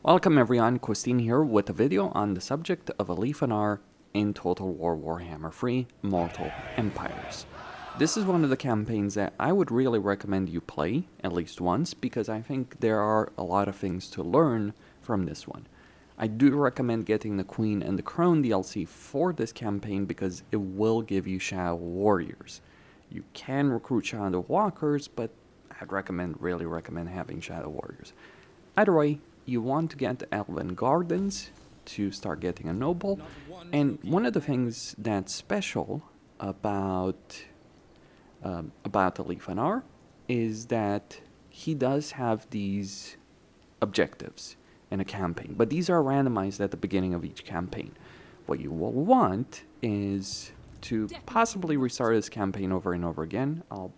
Welcome everyone, Christine here with a video on the subject of Alith Anar in Total War Warhammer 3 Immortal Empires. This is one of the campaigns that I would really recommend you play at least once because I think there are a lot of things to learn from this one. I do recommend getting the Queen and the Crown DLC for this campaign because it will give you Shadow Warriors. You can recruit Shadow Walkers, but I'd really recommend having Shadow Warriors. Either way, you want to get Elven Gardens to start getting a noble, and one of the things that's special about Alith Anar is that he does have these objectives in a campaign, but these are randomized at the beginning of each campaign. What you will want is to possibly restart this campaign over and over again. I'll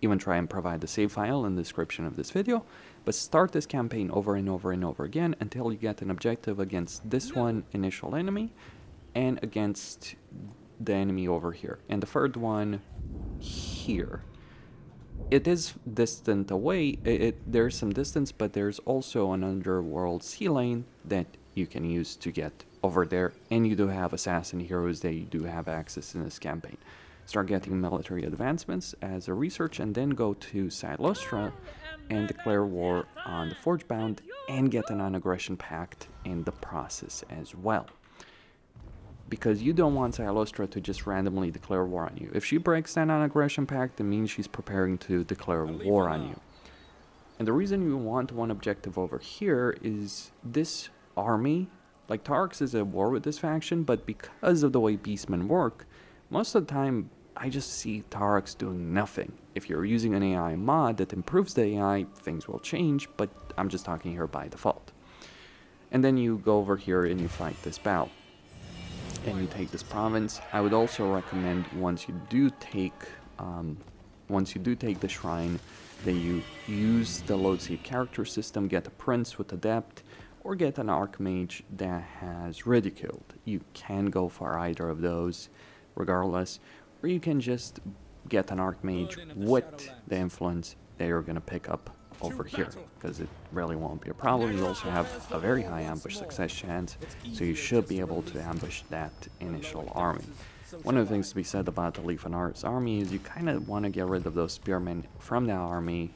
even try and provide the save file in the description of this video, but start this campaign over and over and over again until you get an objective against this one initial enemy and against the enemy over here, and the third one here. It is distant away, there's some distance, but there's also an underworld sea lane that you can use to get over there, and you do have assassin heroes that you do have access in this campaign. Start getting military advancements as a research, and then go to Sinnelleos and declare war on the Forgebound and get a non-aggression pact in the process as well. Because you don't want Sinnelleos to just randomly declare war on you. If she breaks that non-aggression pact, it means she's preparing to declare war on you. And the reason you want one objective over here is this army, like Tarx is at war with this faction, but because of the way beastmen work, most of the time I just see Tarx doing nothing. If you're using an AI mod that improves the AI, things will change, but I'm just talking here by default. And then you go over here and you fight this battle. And you take this province. I would also recommend once you do take the shrine, that you use the load save character system, get a prince with adept, or get an archmage that has ridiculed. You can go for either of those regardless, or you can just get an archmage with the influence that you're going to pick up over here, because it really won't be a problem. You also have a very high ambush success chance, so you should be able to ambush that initial army. One of the things to be said about the Alith Anar's army is you kind of want to get rid of those spearmen from that army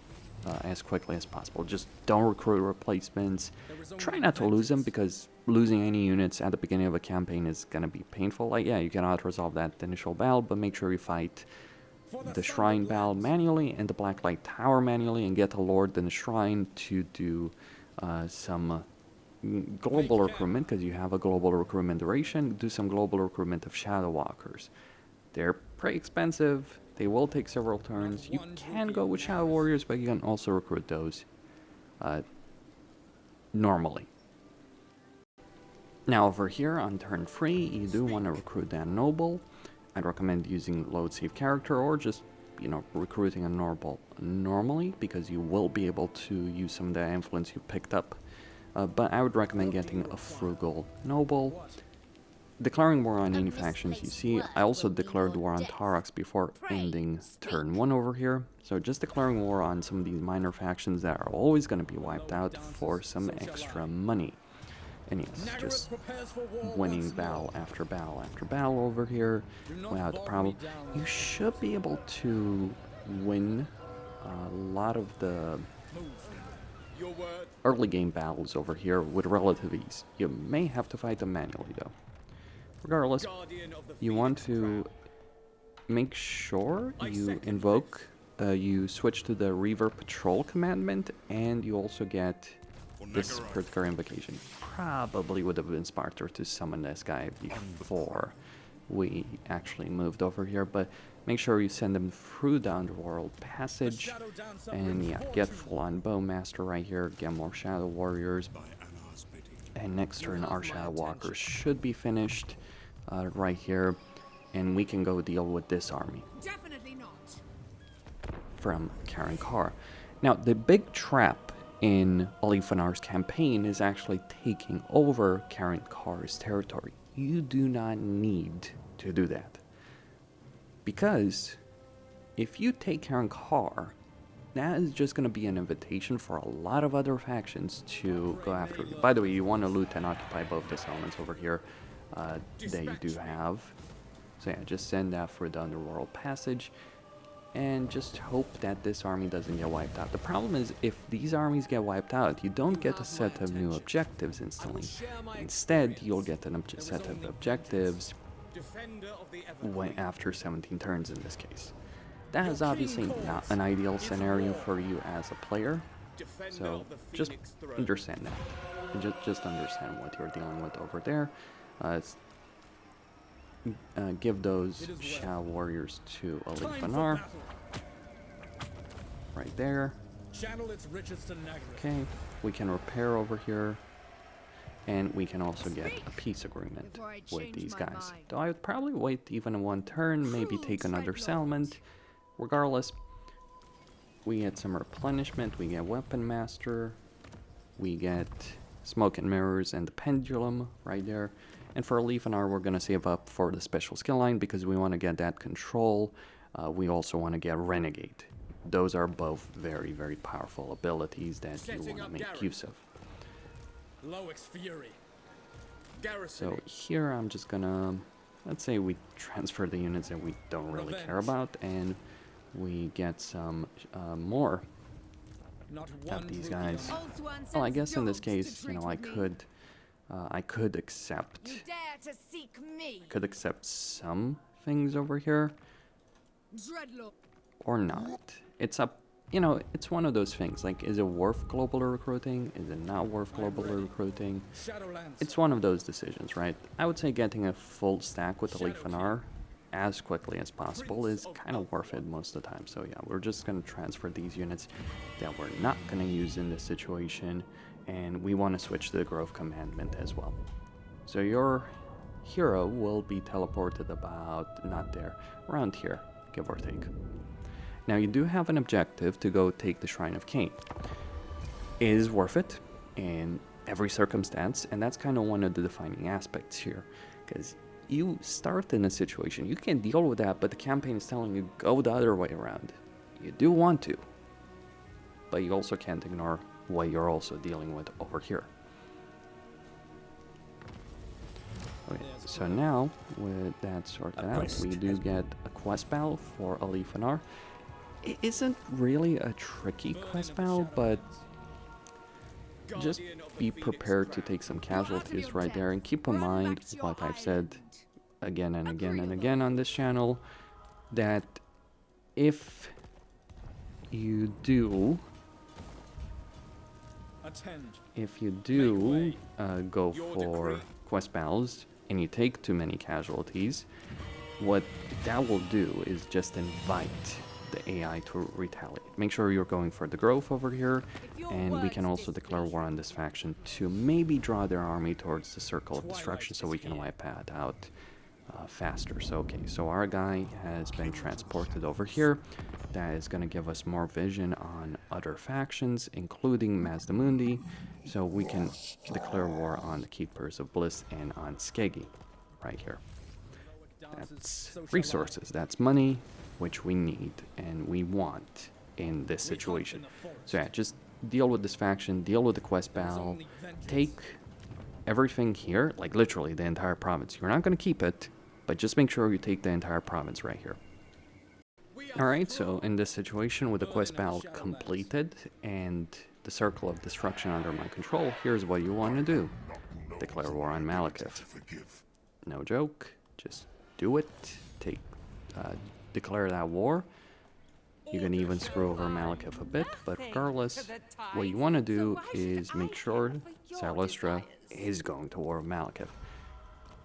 as quickly as possible. Just don't recruit replacements. Try not to lose them, because losing any units at the beginning of a campaign is going to be painful. Like, yeah, you cannot resolve that initial battle, but make sure you fight the shrine battle manually and the Blacklight Tower manually, and get a lord in the shrine to do some global recruitment, because you have a global recruitment duration. Do some global recruitment of Shadow Walkers. They're pretty expensive. They will take several turns. You can go with Shadow Warriors, but you can also recruit those normally. Now over here on turn 3, you do want to recruit that noble. I'd recommend using load save character, or just, recruiting a noble normally, because you will be able to use some of the influence you picked up. But I would recommend getting a frugal noble. Declaring war on any factions you see. I also declared war on Tarx before ending turn 1 over here. So just declaring war on some of these minor factions that are always going to be wiped out for some extra money. And yes, just winning battle after battle after battle over here without a problem. You should be able to win a lot of the early game battles over here with relative ease. You may have to fight them manually though. Regardless, you want to make sure you invoke, you switch to the Reaver Patrol commandment, and you also get this particular invocation. Probably would have been smarter to summon this guy before we actually moved over here, but make sure you send them through the Underworld Passage, and yeah, get full-on Bowmaster right here, get more Shadow Warriors, and next turn our Shadow Walkers should be finished right here, and we can go deal with this army. Definitely not. From Karen Carr. Now, the big trap in Alith Anar's campaign is actually taking over Karen Carr's territory. You do not need to do that, because if you take Karen Carr, that is just going to be an invitation for a lot of other factions to go after you. By the way, you want to loot and occupy both the settlements over here that you do have. So yeah, just send that for the Underworld Passage, and just hope that this army doesn't get wiped out. The problem is, if these armies get wiped out, you don't get a set of new objectives instantly. Instead, you'll get a set of objectives after 17 turns in this case. That is obviously not an ideal scenario for you as a player, so just understand that. And just understand what you're dealing with over there. Give those Shao warriors to Alith Anar. Right there. Okay, we can repair over here. And we can also get a peace agreement with these guys. Though I would probably wait even one turn, maybe take another settlement. Regardless, we get some replenishment, we get Weapon Master, we get Smoke and Mirrors and the Pendulum right there. And for Alith Anar, we're going to save up for the special skill line because we want to get that control. We also want to get Renegade. Those are both very, very powerful abilities that you want to make use of. So here I'm just going to, let's say we transfer the units that we don't really care about, and we get some more of these guys. Well, I guess in this case, you know, I could accept some things over here, or not. It's up, you know, it's one of those things, like, is it worth global recruiting? Is it not worth global recruiting? It's one of those decisions, right? I would say getting a full stack with Alith Anar as quickly as possible is kind of worth it most of the time. So yeah, we're just going to transfer these units that we're not going to use in this situation, and we want to switch to the Growth Commandment as well. So your hero will be teleported about, not there, around here, give or take. Now you do have an objective to go take the Shrine of Cain. It is worth it in every circumstance, and that's kind of one of the defining aspects here, because you start in a situation, you can deal with that, but the campaign is telling you go the other way around. You do want to, but you also can't ignore what you're also dealing with over here. Okay, so now with that sorted out, we do get a quest battle for Alith Anar. It isn't really a tricky quest battle, but just be prepared to take some casualties right there, and keep in mind what I've said again and again and again on this channel, that if you do go for quest battles and you take too many casualties, what that will do is just invite the AI to retaliate. Make sure you're going for the growth over here, and we can also declare war on this faction to maybe draw their army towards the Circle of Destruction so we can wipe it out faster. So okay, so our guy has been transported over here. That is going to give us more vision on other factions, including Mazdamundi, so we can declare war on the Keepers of Bliss and on Skegi right here. That's resources, that's money, which we need and we want in this situation. So yeah, just deal with this faction, deal with the quest battle, take everything here, like literally the entire province. You're not going to keep it, but just make sure you take the entire province right here. Alright, so in this situation, with the quest battle completed and the Circle of Destruction under my control, here's what you want to do. Declare war on Malekith. No joke, just do it. Declare that war. You can even screw over Malekith a bit, but regardless, what you want to do is make sure Silostra is going to war with Malekith.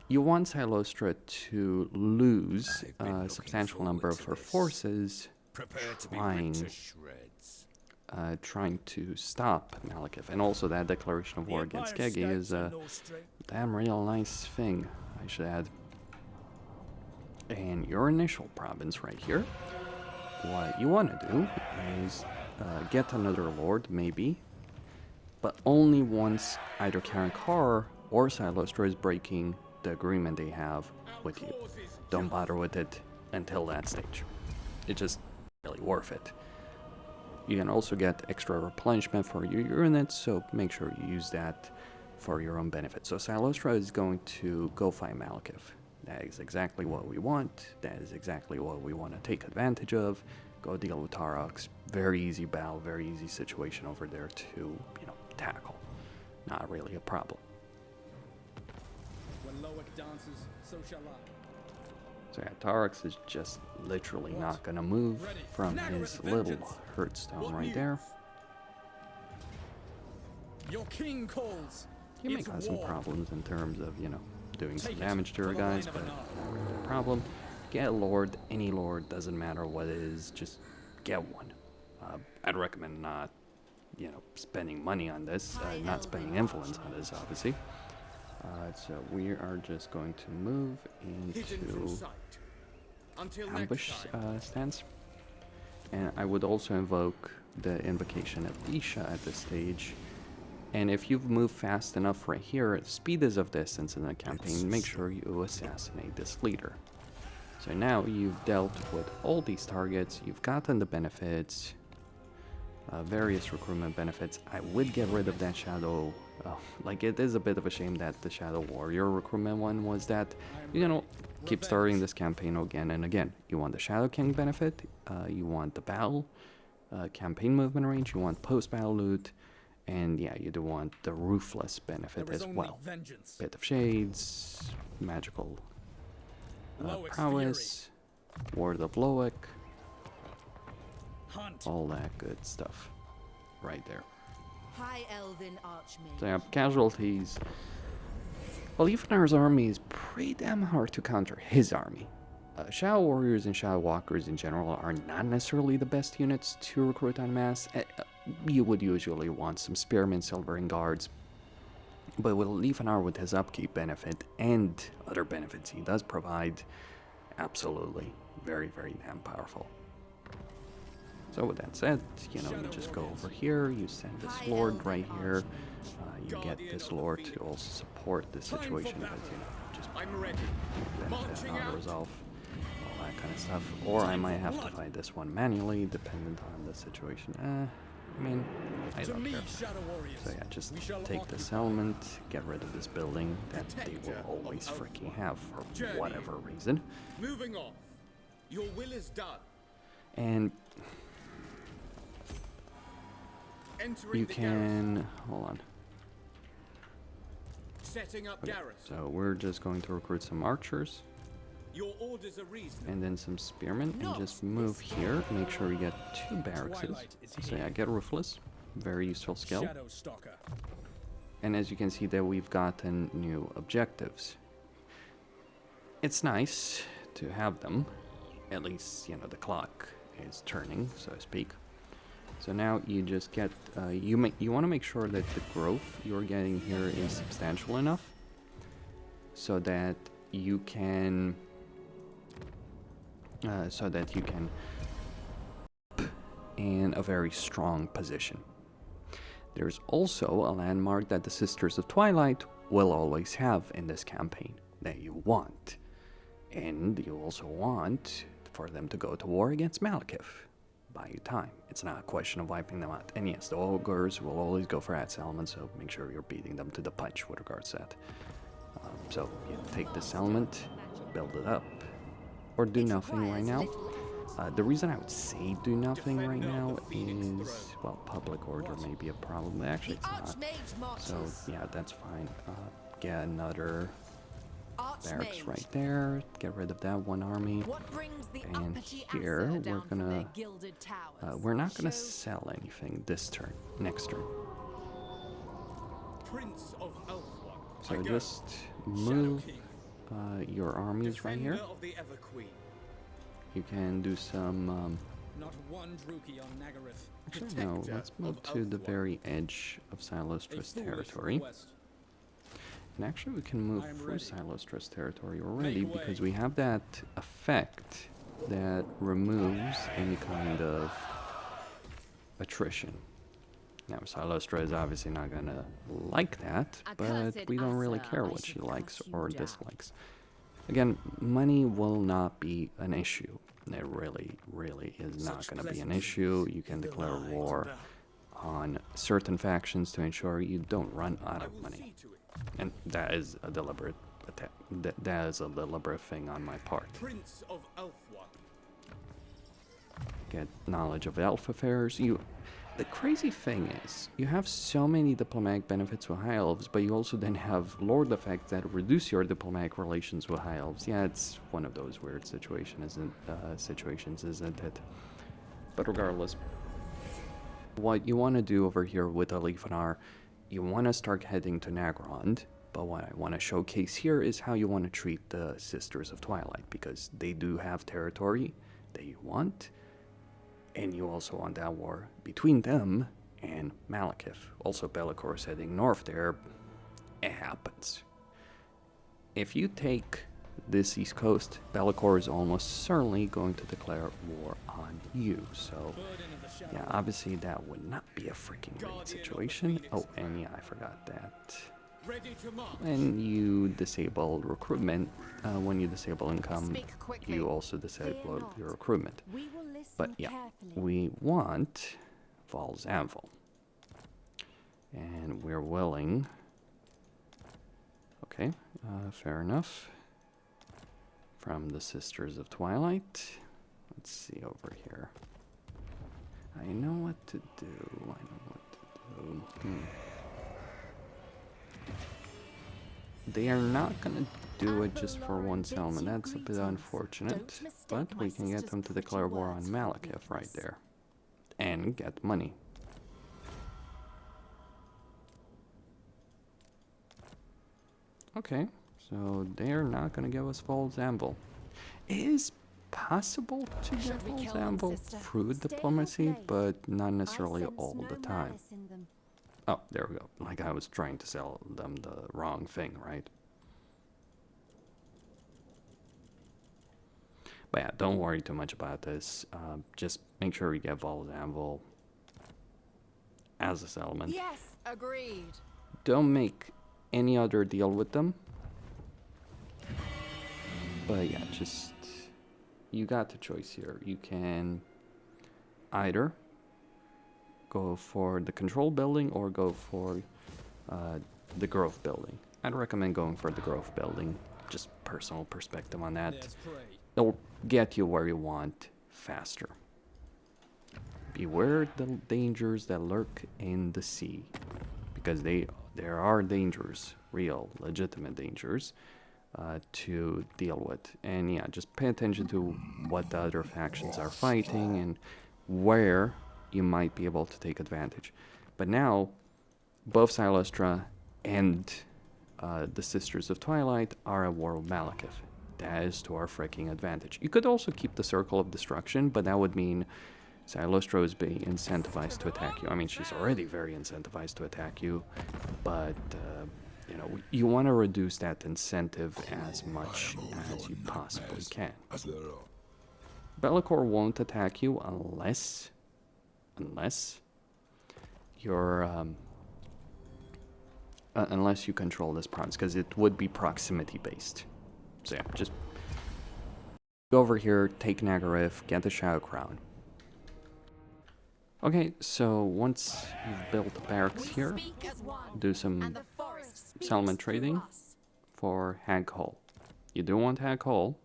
You want Silostra to lose a substantial number of her forces trying to stop Malekith. And also that declaration of war against Skegi is a damn real nice thing, I should add. And your initial province right here, what you want to do is get another lord, maybe, but only once either Karen Carr or Silostra is breaking the agreement they have with you. Don't bother with it until that stage. It's just really worth it. You can also get extra replenishment for your units, so make sure you use that for your own benefit. So Silostra is going to go find Malekith. That is exactly what we want. That is exactly what we want to take advantage of. Go deal with Tarox. Very easy battle, very easy situation over there to, you know, tackle. Not really a problem. When Loic dances, so shall I. So yeah, Tarox is just literally not gonna move from his little Hearthstone right there. Your king calls. He may cause some problems in terms of, you know, doing some damage to our guys, but not really a problem. Get a Lord, any Lord, doesn't matter what it is, just get one. I'd recommend not, you know, spending money on this, not spending influence on this, obviously. So we are just going to move into ambush stance. And I would also invoke the invocation of Isha at this stage. And if you've moved fast enough right here, speed is of the essence in the campaign, make sure you assassinate this leader. So now you've dealt with all these targets, you've gotten the benefits, various recruitment benefits. I would get rid of that Shadow, like it is a bit of a shame that the Shadow Warrior recruitment one was that, you know, keep starting this campaign again and again. You want the Shadow King benefit, you want the battle, campaign movement range, you want post-battle loot, and yeah, you do want the Ruthless benefit as well. Bit of Shades, magical prowess, Ward of Loic, all that good stuff right there. So yeah, casualties. Well, Alith Anar's army is pretty damn hard to counter his army. Shadow Warriors and Shadow Walkers in general are not necessarily the best units to recruit en masse. You would usually want some Spearmen, Silvering Guards, but with Alith Anar, with his upkeep benefit and other benefits he does provide, absolutely very, very damn powerful. So with that said, you know, you just go over here, you send this Lord right here, you get this Lord to also support the situation, but you know, just benefit, auto-resolve, all that kind of stuff. Or I might have to fight this one manually, dependent on the situation. I mean, I don't care. So yeah, just take this element, get rid of this building that they will always freaking have for whatever reason. Moving on. Your will is done. And you can hold on. Setting up garrison. So we're just going to recruit some archers. Your orders are reasonable. And then some spearmen, and just move here. Make sure we get 2 barracks. So yeah, get Ruthless, very useful skill. And as you can see there, we've gotten new objectives. It's nice to have them. At least, you know, the clock is turning, so to speak. So now you just get, you want to make sure that the growth you're getting here is substantial enough so that you can in a very strong position. There's also a landmark that the Sisters of Twilight will always have in this campaign that you want. And you also want for them to go to war against Malekith. Buy you time. It's not a question of wiping them out. And yes, the ogres will always go for Axe element, so make sure you're beating them to the punch with regards to that. So you take this element, build it up, or do nothing right now. The reason I would say do nothing right now is, well, public order may be a problem. Actually, it's not. So yeah, that's fine. Get another barracks right there. Get rid of that one army. And here we're not gonna sell anything this turn. Next turn. So just move your armies right here. You can do some. Actually, no. Let's move to the very edge of Silostra's territory. And actually, we can move through Silostra's territory already because we have that effect that removes any kind of attrition. Now, Silostra is obviously not gonna like that, but we don't really care what she likes or dislikes. Again, money will not be an issue. It really is not going to be an issue. You can declare war on certain factions to ensure you don't run out of money. And that is a deliberate attack. That is a deliberate thing on my part. Prince of Elfwa. Get knowledge of elf affairs. The crazy thing is, you have so many diplomatic benefits with high elves, but you also then have lord effects that reduce your diplomatic relations with high elves. Yeah, it's one of those weird situations, isn't it? But regardless, what you want to do over here with Alith Anar, you want to start heading to Nagrand, but what I want to showcase here is how you want to treat the Sisters of Twilight, because they do have territory they want. And you also want that war between them and Malekith. Also, Be'lakor is heading north there. It happens. If you take this east coast, Be'lakor is almost certainly going to declare war on you. So, yeah, obviously that would not be a freaking great situation. Oh, and yeah, I forgot that. When you disable recruitment, when you disable income, you also disable your recruitment. But yeah, we want Val's Anvil. And we're willing. Okay, fair enough. From the Sisters of Twilight. Let's see over here. I know what to do. They are not gonna do it just for one settlement. That's a bit unfortunate. But we can get them to declare war on Malekith right there. And get money. Okay, so they're not gonna give us Val's Anvil. It is possible to get Val's Anvil through diplomacy, but not necessarily all the time. Oh, there we go. Like I was trying to sell them the wrong thing, right? But yeah, don't worry too much about this. Just make sure you get Val's Anvil as a settlement. Yes, agreed. Don't make any other deal with them. But yeah, just you got the choice here. You can either go for the control building or go for the growth building. I'd recommend going for the growth building. Just personal perspective on that. It'll get you where you want faster. Beware the dangers that lurk in the sea, because there are dangers, real, legitimate dangers, to deal with. And yeah, just pay attention to what the other factions are fighting and where you might be able to take advantage. But now, both Silastra and the Sisters of Twilight are at war with Malekith. That is to our freaking advantage. You could also keep the Circle of Destruction, but that would mean Silastra is being incentivized to attack you. I mean, she's already very incentivized to attack you, but you know, you want to reduce that incentive as much as you possibly can. Be'lakor won't attack you unless you're unless you control this province, because it would be proximity based. So yeah, just go over here, take Nagareth, get the Shadow Crown. Okay, so once you've built barracks here, do some settlement trading for Hag Hall. You do want Hag Hall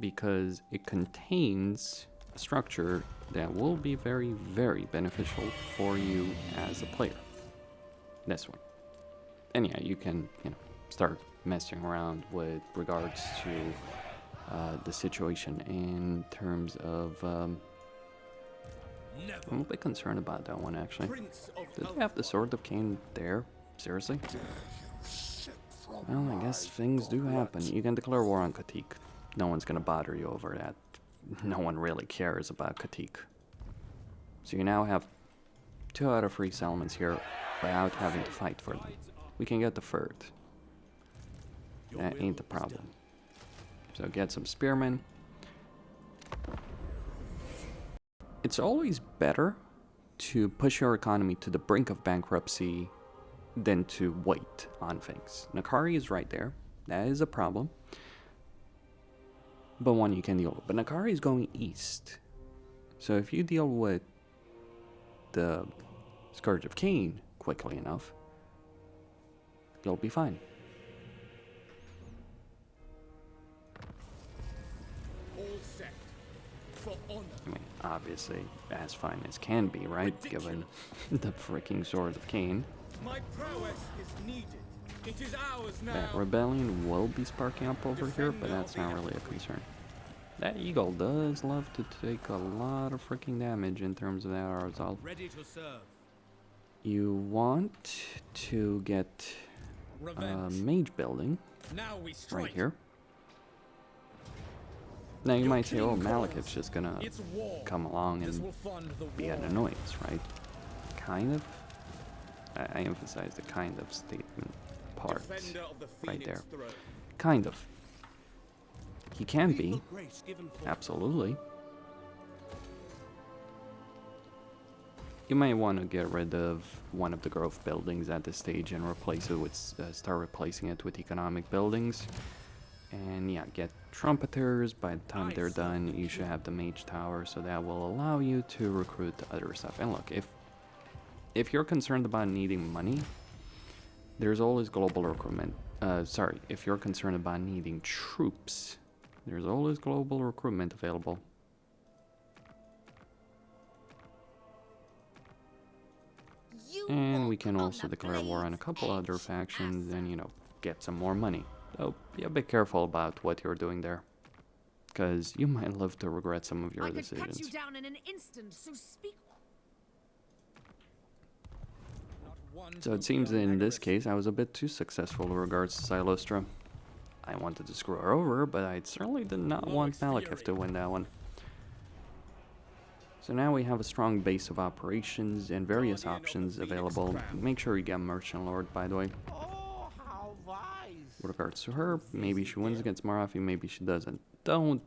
because it contains a structure that will be very, very beneficial for you as a player. This one. And yeah, you can, start messing around with regards to the situation in terms of I'm a bit concerned about that one, actually. Did they have the Sword of Cain there? Seriously? Well, I guess things do happen. You can declare war on Katik. No one's gonna bother you over that. No one really cares about Katik. So you now have 2 out of 3 settlements here without having to fight for them. We can get the 3rd. That ain't the problem. So get some spearmen. It's always better to push your economy to the brink of bankruptcy than to wait on things. Nakari is right there. That is a problem. But one you can deal with. But Nakari is going east. So if you deal with the Scourge of Cain quickly enough, you'll be fine. All set. For honor. I mean, obviously, as fine as can be, right? Given the freaking Sword of Cain. My prowess is needed. It is ours now. That rebellion will be sparking up over here, but that's not really a concern. That eagle does love to take a lot of freaking damage in terms of that result. Ready to serve. You want to get a mage building Now we strike. right here. Now you might say, oh, Malekith's just gonna It's war. come along This and will fund the be an war. annoyance, right? Kind of. I emphasize the kind of statement part Defender of the right Phoenix there. throne. Kind of. He can be, absolutely. You might want to get rid of one of the growth buildings at this stage and replace it with, start replacing it with economic buildings. And yeah, get trumpeters. By the time they're done, you should have the mage tower, so that will allow you to recruit other stuff. And look, if you're concerned about needing money, there's always global recruitment. Sorry, if you're concerned about needing troops, there's always global recruitment available. And we can also declare war on a couple other factions and, you know, get some more money. So be a bit careful about what you're doing there, because you might live to regret some of your decisions. I could cut you down in an instant, so speak. So it seems that in this case I was a bit too successful in regards to Silostra. I wanted to screw her over, but I certainly did not want Malekith to win that one. So now we have a strong base of operations and various options available. Make sure you get Merchant Lord, by the way. Oh, how wise. With regards to her, maybe she wins against Marafi, maybe she doesn't. Don't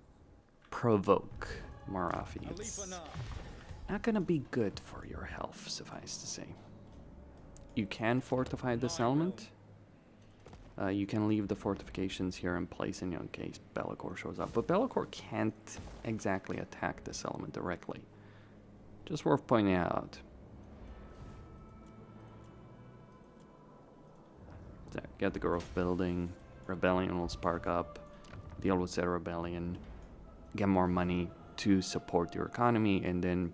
provoke Marafi. It's Alith Anar. not gonna be good for your health, suffice to say. You can fortify this element. You can leave the fortifications here in place in case Be'lakor shows up. But Be'lakor can't exactly attack this element directly. Just worth pointing out. So, get the growth building. Rebellion will spark up. Deal with said rebellion. Get more money to support your economy. And then,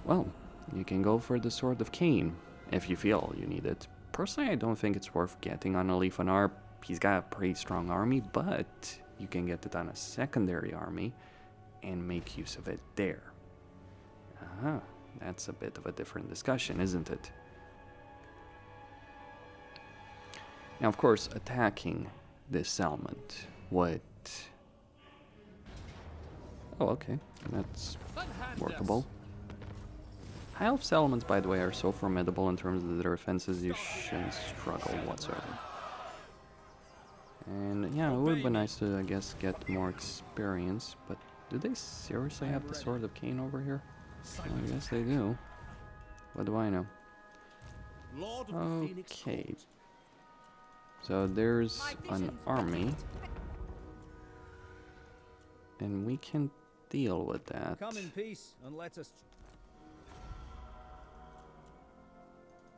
well, you can go for the Sword of Cain if you feel you need it. Personally, I don't think it's worth getting on Alith Anar. He's got a pretty strong army, but you can get it on a secondary army and make use of it there. That's a bit of a different discussion, isn't it? Now, of course, attacking this element would... Oh, okay. That's workable. High Elf settlements, by the way, are so formidable in terms of their defenses, you shouldn't struggle whatsoever. And yeah, it would be nice to, I guess, get more experience, but do they seriously have the Sword of Cain over here? Well, I guess they do. What do I know? Okay. So there's an army, and we can deal with that. Come in peace and let us.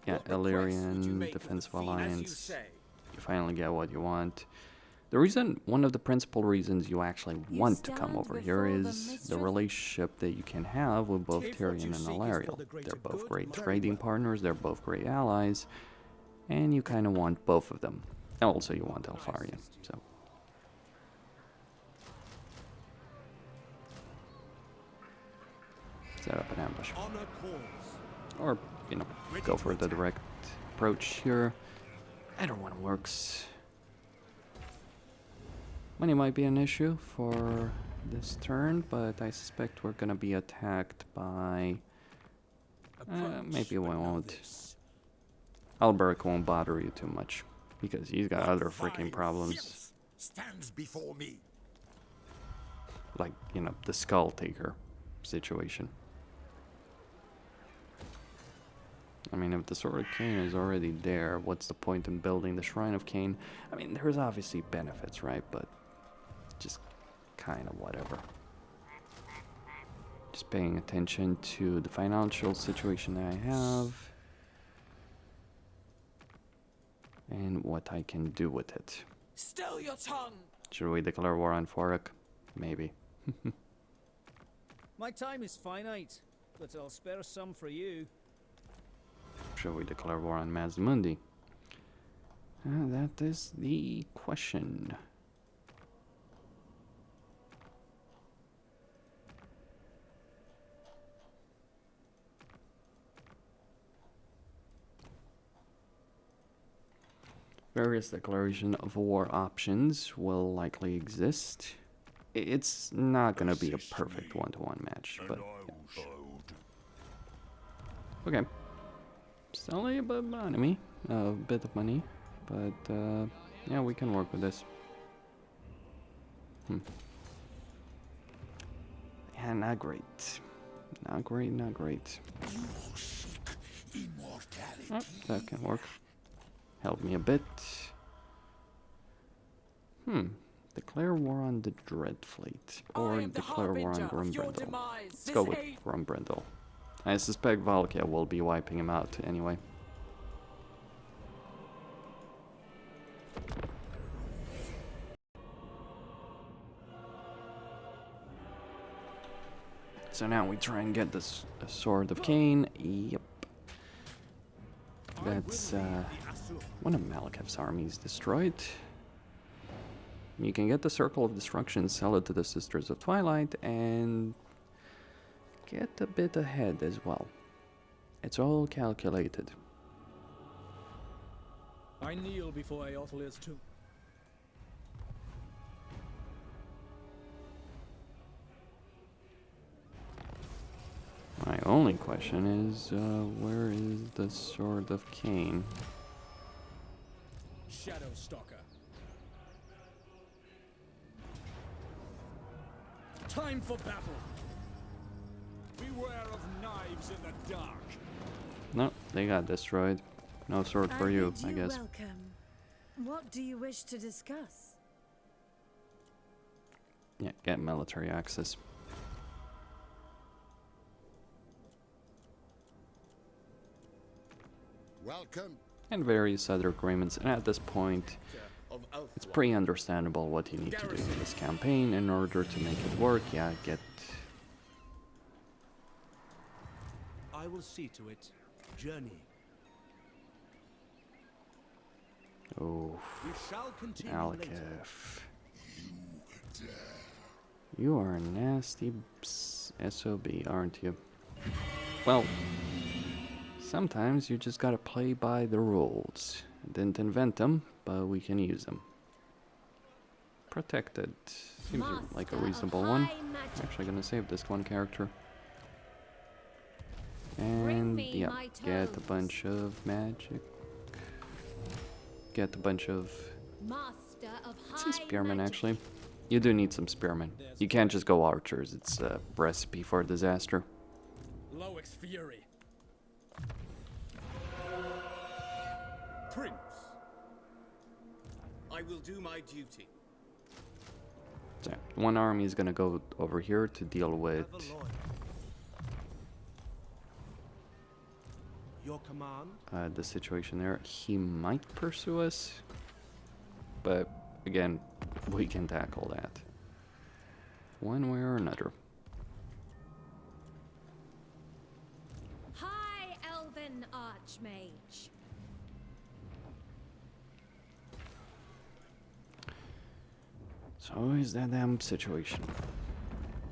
Yeah, What request would you Illyrian make of the Defensive Phoenix? As you Alliance. say. You finally get what you want. One of the principal reasons you actually want to come over here is the relationship that you can have with both If what you Tyrion and seek is Alariel. for the greater They're both good, great very trading well. partners, they're both great allies, and you kind of want both of them. And also you want Elfaria, so. Set up an ambush. Honor calls. Or, go for the direct approach here. Either one works. Money might be an issue for this turn, but I suspect we're gonna be attacked by... maybe we won't. Alberic won't bother you too much, because he's got other freaking problems. Stands before me. Like, the Skull Taker situation. I mean, if the Sword of Cain is already there, what's the point in building the Shrine of Cain? I mean, there's obviously benefits, right? But just kind of whatever. Just paying attention to the financial situation that I have. And what I can do with it. Still your tongue! Should we declare war on Forik? Maybe. My time is finite, but I'll spare some for you. Should we declare war on Mazdamundi? That is the question. Various declaration of war options will likely exist. It's not gonna be a perfect one-to-one match, but yeah. Okay. Still a bit of enemy, a bit of money, but yeah, we can work with this. Yeah, not great. Not great, not great. Oh, that can work. Help me a bit. Declare war on the Dread Fleet. Or declare war on Grumbrindle. Let's go with Grumbrindle. I suspect Valkia will be wiping him out anyway. So now we try and get this Sword of Cain. Yep. That's one of Malekith's armies destroyed. You can get the Circle of Destruction, sell it to the Sisters of Twilight, and get a bit ahead as well. It's all calculated. I kneel before Eothil's tomb. My only question is, where is the Sword of Cain? Shadow Stalker. Time for battle. Beware of knives in the dark. No, they got destroyed. No sword for you, I guess. Welcome. What do you wish to discuss? Yeah, get military access. Welcome. And various other agreements, and at this point, it's pretty understandable what you need to do in this campaign in order to make it work. Yeah, get... I will see to it. Journey. Oh, We shall continue later. Alkif. You are a nasty SOB, aren't you? Well, sometimes you just gotta play by the rules. Didn't invent them, but we can use them. Protected. Seems like a reasonable one. I'm actually gonna save this one character. And yeah, get a bunch of magic. Get a bunch of... some spearmen, actually. You do need some spearmen. You can't just go archers. It's a recipe for disaster. Loix Fury. Prince. I will do my duty. So, one army is gonna go over here to deal with... Your command? the situation there. He might pursue us, but again, we can tackle that one way or another. High Elven Archmage. So is that damn situation?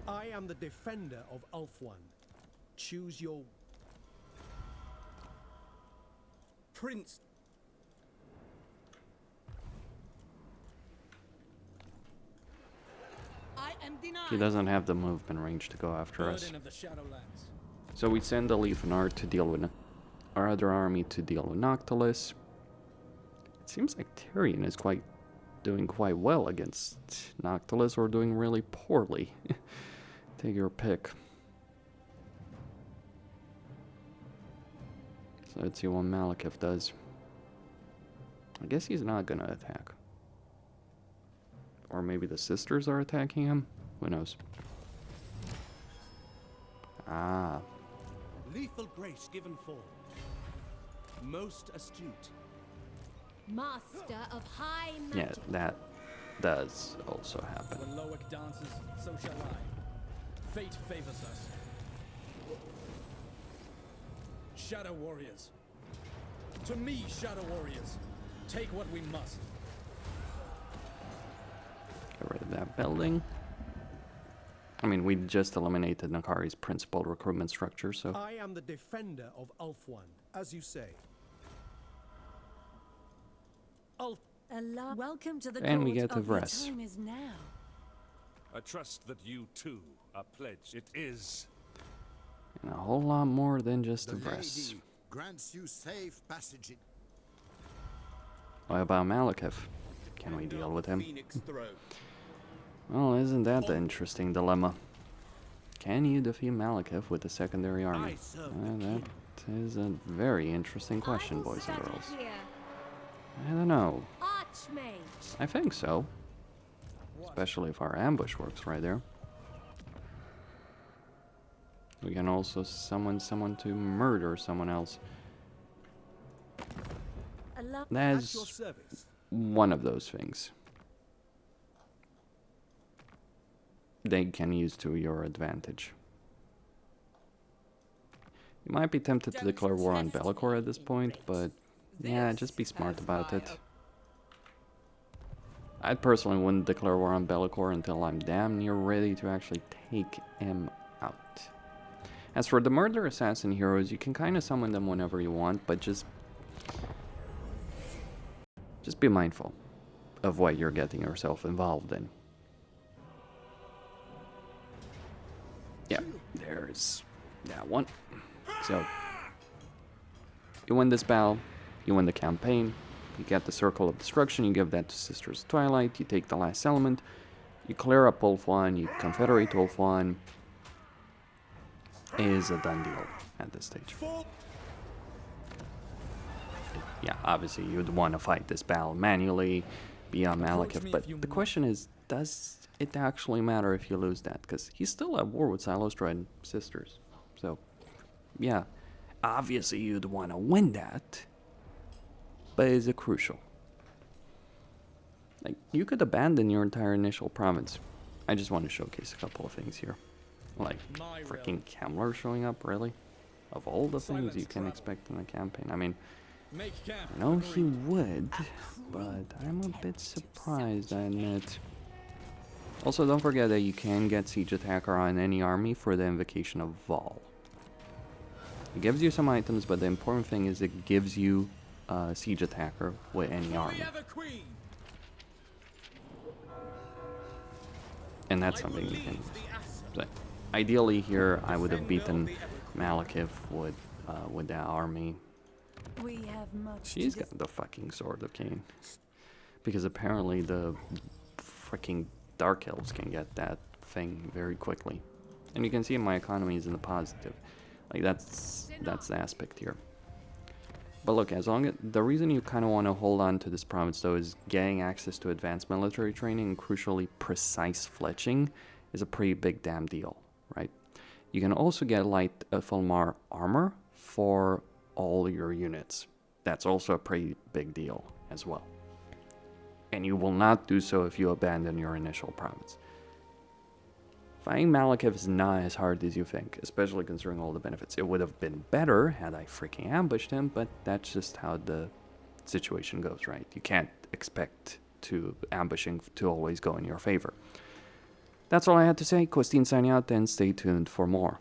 I am the defender of Ulthuan. Choose your... Prince. I am denied. He doesn't have the movement range to go after us. Burden of the Shadowlands. So we send Alith Anar to deal with our other army to deal with Noctilus. It seems like Tyrion is doing quite well against Noctilus, or doing really poorly. Take your pick. So let's see what Malekith does. I guess he's not gonna attack. Or maybe the sisters are attacking him? Who knows? Ah. Lethal grace given form. Most astute. Master of high Yeah, magic. that does also happen. When Loic dances, so shall I. Fate favors us. Shadow warriors. To me, shadow warriors. Take what we must. Get rid of that building. I mean, we just eliminated Nakari's principal recruitment structure, so... I am the defender of Ulthuan, as you say. Allah, welcome to the And we court get to of your rest. time is now. I trust that you too are pledged. It is. And a whole lot more than just The the rest. lady grants you safe passage. What about Malekith? Can we deal with him? Phoenix throne. Well, isn't that the interesting dilemma? Can you defeat Malekith with a secondary army? I serve the That is a very interesting question, I will boys and study girls. here. I don't know. Archmage. I think so. Especially if our ambush works right there. We can also summon someone to murder someone else. Allah. At your That's service. one of those things. They can use to your advantage. You might be tempted to declare war on Be'lakor at this point, but yeah, just be smart about it. I personally wouldn't declare war on Be'lakor until I'm damn near ready to actually take him out. As for the murder assassin heroes, you can kind of summon them whenever you want, but just be mindful of what you're getting yourself involved in. Yeah, there's that one. So, you win this battle, you win the campaign, you get the Circle of Destruction, you give that to Sisters of Twilight, you take the last element, you clear up Ulthuan, you confederate Ulthuan. It is a done deal at this stage. Yeah, obviously you'd want to fight this battle manually, beyond Malekith, but the question is, does it actually matter if you lose that? Because he's still at war with Silostra and Sisters. So, yeah, obviously you'd want to win that, but is it crucial? Like, you could abandon your entire initial province. I just want to showcase a couple of things here. Like, freaking Kemler showing up, really? Of all the things you can expect in a campaign. I mean, Make camp. I know he would, but I'm a bit surprised, I admit. Also, don't forget that you can get Siege Attacker on any army for the Invocation of Vol. It gives you some items, but the important thing is it gives you Siege Attacker with any army. And that's something you can use. So, ideally here, I would have beaten Malekith with that army. We have much She's to got the fucking Sword of Cain. Because apparently the freaking Dark Elves can get that thing very quickly. And you can see my economy is in the positive. Like, that's the aspect here. But look, as long as the reason you kind of want to hold on to this province though is getting access to advanced military training and crucially precise fletching is a pretty big damn deal, right? You can also get light Fulmar armor for all your units. That's also a pretty big deal as well. And you will not do so if you abandon your initial province. Fighting Malekith is not as hard as you think, especially considering all the benefits. It would have been better had I freaking ambushed him, but that's just how the situation goes, right? You can't expect to ambushing to always go in your favor. That's all I had to say. Costine signing out, and stay tuned for more.